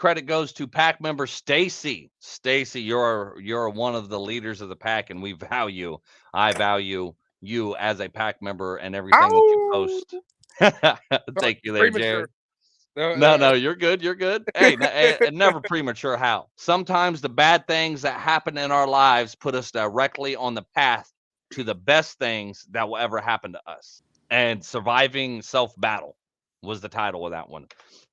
credit goes to pack member Stacy. Stacy, you're one of the leaders of the pack, and I value you as a pack member and everything that you Ow! post. Sorry, Thank you there, premature. Jared. No, No, you're good. You're good. Hey, and never premature how. Sometimes the bad things that happen in our lives put us directly on the path to the best things that will ever happen to us. And surviving self battle was the title of that one.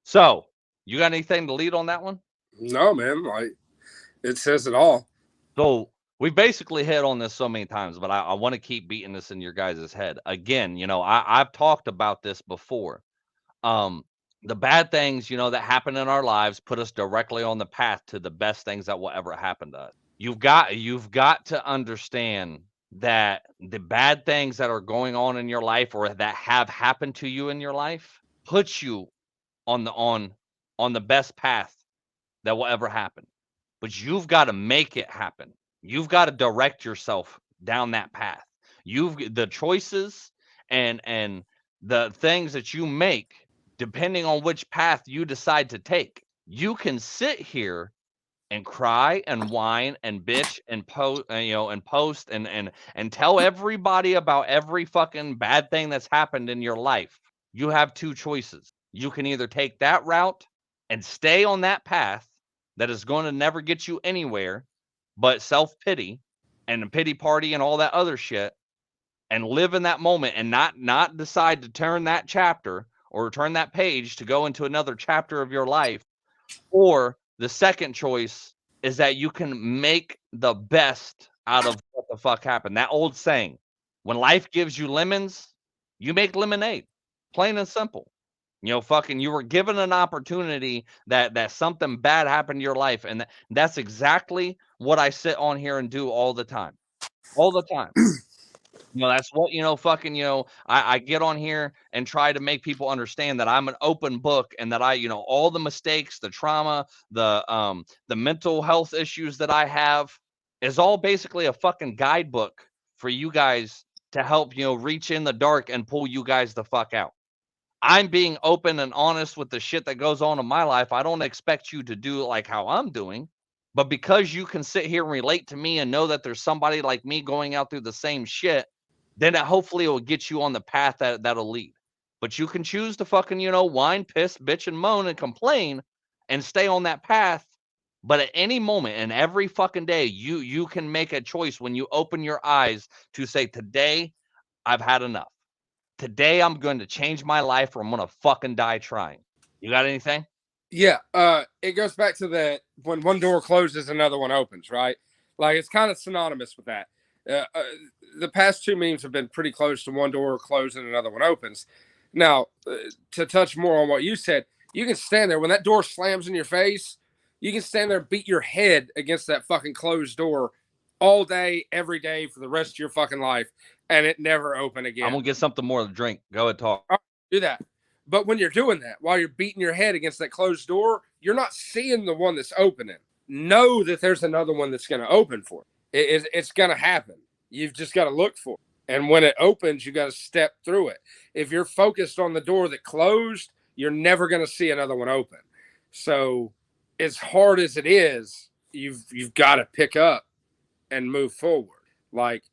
So, you got anything to lead on that one? no, man. Like it says it all. So, we basically hit on this so many times, but I want to keep beating this in your guys' head. Again, I've talked about this before. Um, the bad things, that happen in our lives put us directly on the path to the best things that will ever happen to us. You've got to understand that the bad things that are going on in your life or that have happened to you in your life puts you on the best path that will ever happen. But you've got to make it happen. You've got to direct yourself down that path. The choices and the things that you make, depending on which path you decide to take. You can sit here and cry and whine and bitch and post and tell everybody about every fucking bad thing that's happened in your life. You have two choices. You can either take that route and stay on that path that is going to never get you anywhere but self-pity and a pity party and all that other shit, and live in that moment and not decide to turn that chapter or turn that page to go into another chapter of your life. Or the second choice is that you can make the best out of what the fuck happened. That old saying, when life gives you lemons, you make lemonade. Plain and simple. Fucking you were given an opportunity that something bad happened in your life. And that's exactly what I sit on here and do all the time. All the time. That's what, fucking, I get on here and try to make people understand that I'm an open book and that all the mistakes, the trauma, the mental health issues that I have is all basically a fucking guidebook for you guys to help, reach in the dark and pull you guys the fuck out. I'm being open and honest with the shit that goes on in my life. I don't expect you to do it like how I'm doing, but because you can sit here and relate to me and know that there's somebody like me going out through the same shit, then hopefully it will get you on the path that'll lead. But you can choose to fucking, whine, piss, bitch, and moan and complain and stay on that path. But at any moment and every fucking day, you can make a choice when you open your eyes to say, today I've had enough. Today I'm going to change my life or I'm going to fucking die trying. You got anything? Yeah. It goes back to that when one door closes, another one opens, right? Like it's kind of synonymous with that. Uh, uh, the past two memes have been pretty close to one door closing and another one opens. Now, to touch more on what you said, you can stand there when that door slams in your face. You can stand there and beat your head against that fucking closed door all day, every day for the rest of your fucking life, and it never open I'm again. going to get something more to drink. Go ahead, talk. Do that. But when you're doing that, while you're beating your head against that closed door, you're not seeing the one that's opening. Know that there's another one that's going to open for it's going to happen. You've just got to look for it. And when it opens, you got to step through it. If you're focused on the door that closed, you're never going to see another one open. So, as hard as it is, you've got to pick up and move forward. Like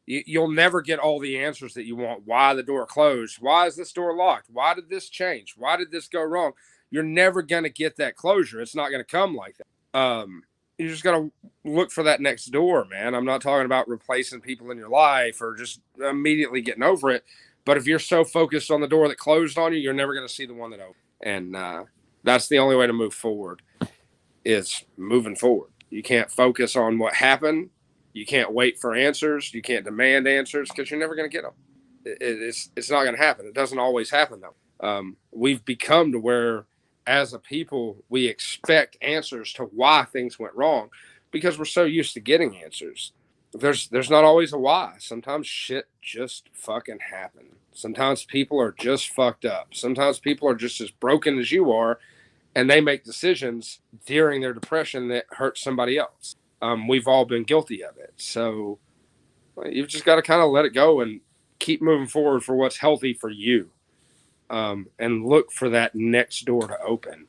you'll never get all the answers that you want. Why the door closed? Why is this door locked? Why did this change? Why did this go wrong? You're never going to get that closure. It's not going to come like that. You just got to look for that next door, man. I'm not talking about replacing people in your life or just immediately getting over it. But if you're so focused on the door that closed on you, you're never going to see the one that opened. And that's the only way to move forward is moving forward. You can't focus on what happened. You can't wait for answers. You can't demand answers because you're never going to get them. It's not going to happen. It doesn't always happen though. We've become to where, as a people, we expect answers to why things went wrong because we're so used to getting answers. There's not always a why. Sometimes shit just fucking happen. Sometimes people are just fucked up. Sometimes people are just as broken as you are, and they make decisions during their depression that hurt somebody else. We've all been guilty of it. So you've just got to kind of let it go and keep moving forward for what's healthy for you, and look for that next door to open.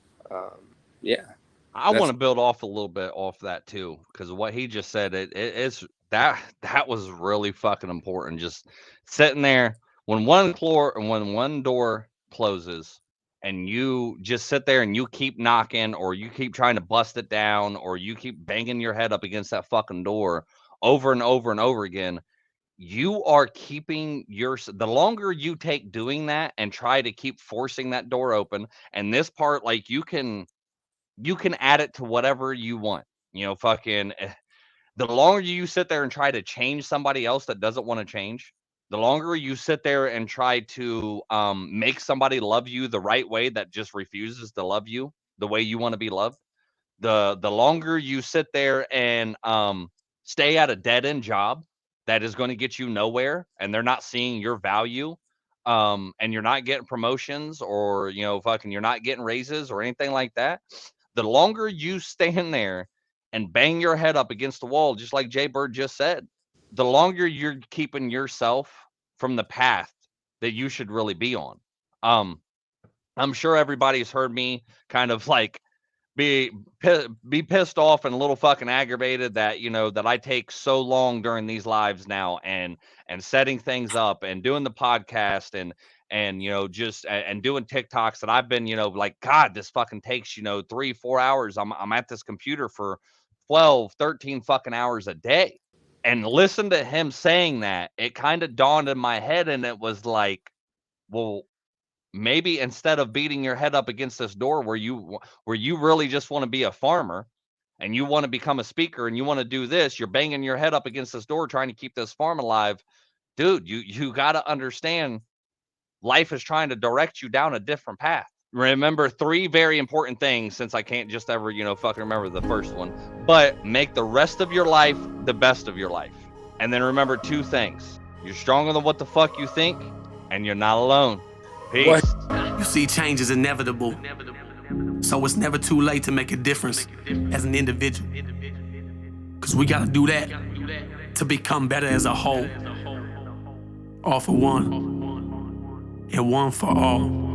Yeah. I want That's to build off a little bit off that too, because what he just said, it's that was really fucking important. Just sitting there when one door closes, and you just sit there and you keep knocking, or you keep trying to bust it down, or you keep banging your head up against that fucking door over and over and over again. You are keeping the longer you take doing that and try to keep forcing that door open. And this part, like, you can add it to whatever you want. You know, fucking the longer you sit there and try to change somebody else that doesn't want to change, the longer you sit there and try to make somebody love you the right way that just refuses to love you the way you want to be loved, the longer you sit there and stay at a dead end job that is going to get you nowhere, and they're not seeing your value, and you're not getting promotions, or fucking you're not getting raises or anything like that, the longer you stand there and bang your head up against the wall, just like Jay Bird just said, the longer you're keeping yourself from the path that you should really be on. um I'm sure everybody's heard me kind of like be be pissed off and a little fucking aggravated that that I take so long during these lives now, and setting things up and doing the podcast, and just and doing TikToks that I've been like, God, this fucking takes 3-4 hours. I'm at this computer for 12, 13 fucking hours a day. And listen to him saying that, it kind of dawned in my head, and it was like, well, maybe instead of beating your head up against this door where you really just want to be a farmer, and you want to become a speaker, and you want to do this, you're banging your head up against this door trying to keep this farm alive. Dude, you got to understand, life is trying to direct you down a different path. Remember 3 very important things, since I can't just ever fucking remember the first one. But make the rest of your life the best of your life. And then remember 2 things: you're stronger than what the fuck you think, and you're not alone. what Peace. You see, change is inevitable. So it's never too late to make a difference as an individual. Cause we gotta do that to become better as a whole. All for one, and one for all.